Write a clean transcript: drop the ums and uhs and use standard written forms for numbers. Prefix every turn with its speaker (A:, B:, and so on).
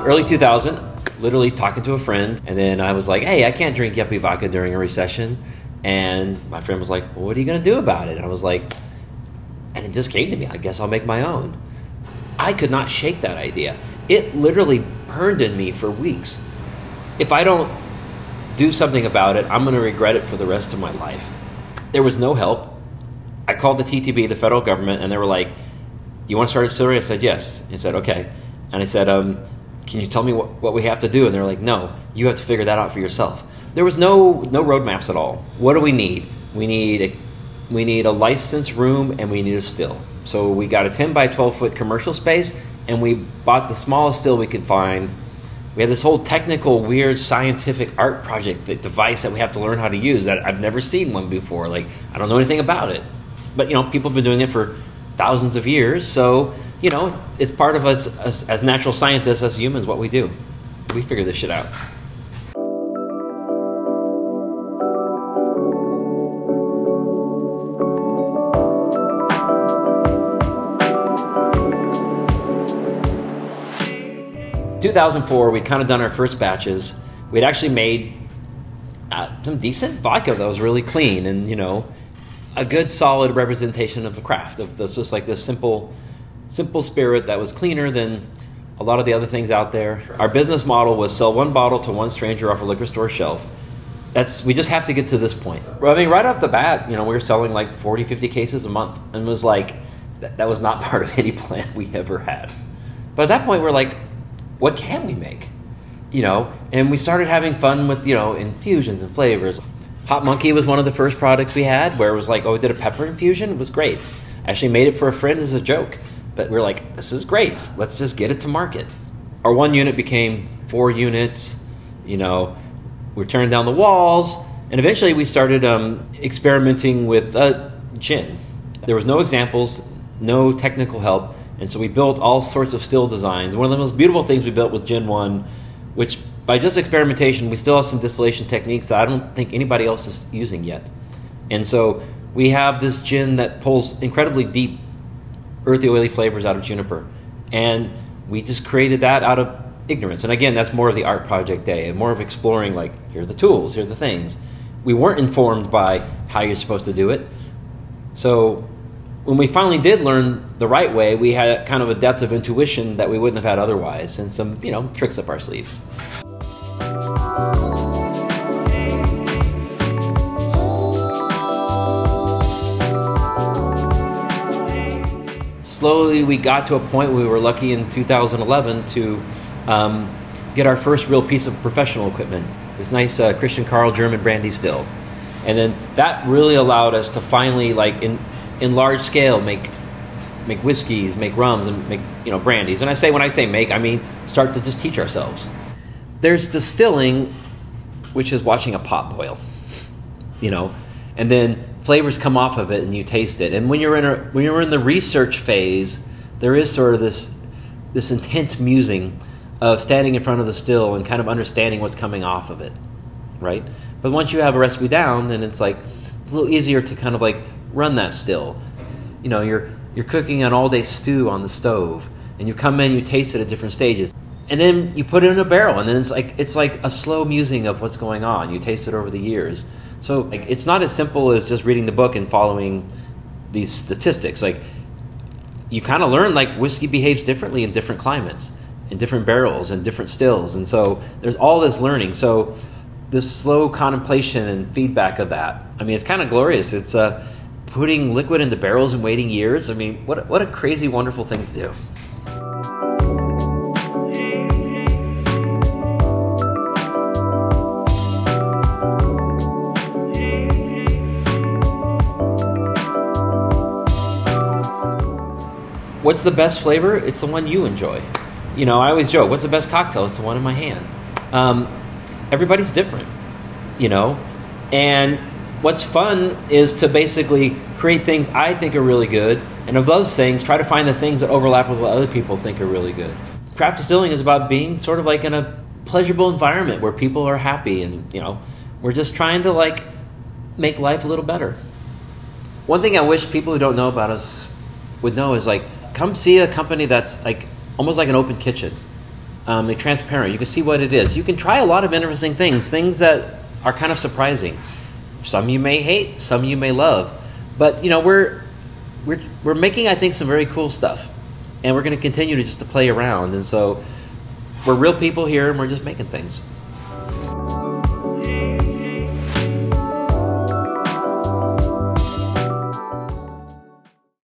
A: Early 2000, literally talking to a friend, and then I was like, hey, I can't drink yuppie vodka during a recession. And my friend was like, well, what are you going to do about it? And I was like, and it just came to me, I guess I'll make my own. I could not shake that idea. It literally burned in me for weeks. If I don't do something about it, I'm going to regret it for the rest of my life. There was no help. I called the TTB, the federal government, and they were like, you want to start a distillery? I said, yes. He said, okay. And I said, can you tell me what we have to do? And they're like, no, you have to figure that out for yourself. There was no roadmaps at all. What do we need? We need a licensed room, and we need a still. So we got a 10 by 12 foot commercial space, and we bought the smallest still we could find. We had this whole technical, weird, scientific art project, the device that we have to learn how to use. That I've never seen one before. Like, I don't know anything about it. But, people have been doing it for thousands of years. So, it's part of us as natural scientists, as humans, what we do. We figure this shit out. In 2004, we'd kind of done our first batches. We'd actually made some decent vodka that was really clean and, a good solid representation of the craft, of just like this simple spirit that was cleaner than a lot of the other things out there. Our business model was sell one bottle to one stranger off a liquor store shelf. We just have to get to this point. I mean, right off the bat, we were selling like 40, 50 cases a month, and it was like, that was not part of any plan we ever had. But at that point, we're like, what can we make? And we started having fun with, infusions and flavors. Hot Monkey was one of the first products we had where it was like, we did a pepper infusion. It was great. I actually made it for a friend as a joke. But we were like, this is great. Let's just get it to market. Our one unit became 4 units. We're tearing down the walls. And eventually we started experimenting with gin. There was no examples, no technical help. And so we built all sorts of still designs. One of the most beautiful things we built with Gin 1, which by just experimentation, we still have some distillation techniques that I don't think anybody else is using yet. And so we have this gin that pulls incredibly deep, earthy, oily flavors out of juniper. And we just created that out of ignorance. And again, that's more of the art project day and more of exploring, like, here are the tools, here are the things. We weren't informed by how you're supposed to do it. So when we finally did learn the right way, we had kind of a depth of intuition that we wouldn't have had otherwise, and some, tricks up our sleeves. Slowly, we got to a point where we were lucky in 2011 to get our first real piece of professional equipment, this nice Christian Carl German brandy still. And then that really allowed us to finally, like, in large scale, make whiskeys, make rums, and make brandies. And when I say make, I mean start to just teach ourselves. There's distilling, which is watching a pot boil, and then flavors come off of it and you taste it. And when you're in the research phase, there is sort of this intense musing of standing in front of the still and kind of understanding what's coming off of it, right? But once you have a recipe down, then it's like a little easier to kind of like run that still. You're cooking an all-day stew on the stove, and you come in, you taste it at different stages, and then you put it in a barrel, and then it's like a slow musing of what's going on. You taste it over the years. So it's not as simple as just reading the book and following these statistics. Like, you kind of learn like whiskey behaves differently in different climates, in different barrels, and different stills, and so there's all this learning. So this slow contemplation and feedback of that, I mean, it's kind of glorious. It's putting liquid into barrels and waiting years. I mean, what a crazy, wonderful thing to do. What's the best flavor? It's the one you enjoy. I always joke, what's the best cocktail? It's the one in my hand. Everybody's different, and what's fun is to basically create things I think are really good, and of those things, try to find the things that overlap with what other people think are really good. Craft distilling is about being sort of like in a pleasurable environment where people are happy, and we're just trying to like make life a little better. One thing I wish people who don't know about us would know is like come see a company that's like almost like an open kitchen. They're transparent. You can see what it is. You can try a lot of interesting things that are kind of surprising. Some you may hate, some you may love, but we're making, I think, some very cool stuff, and we're going to continue to play around. And so we're real people here, and we're just making things.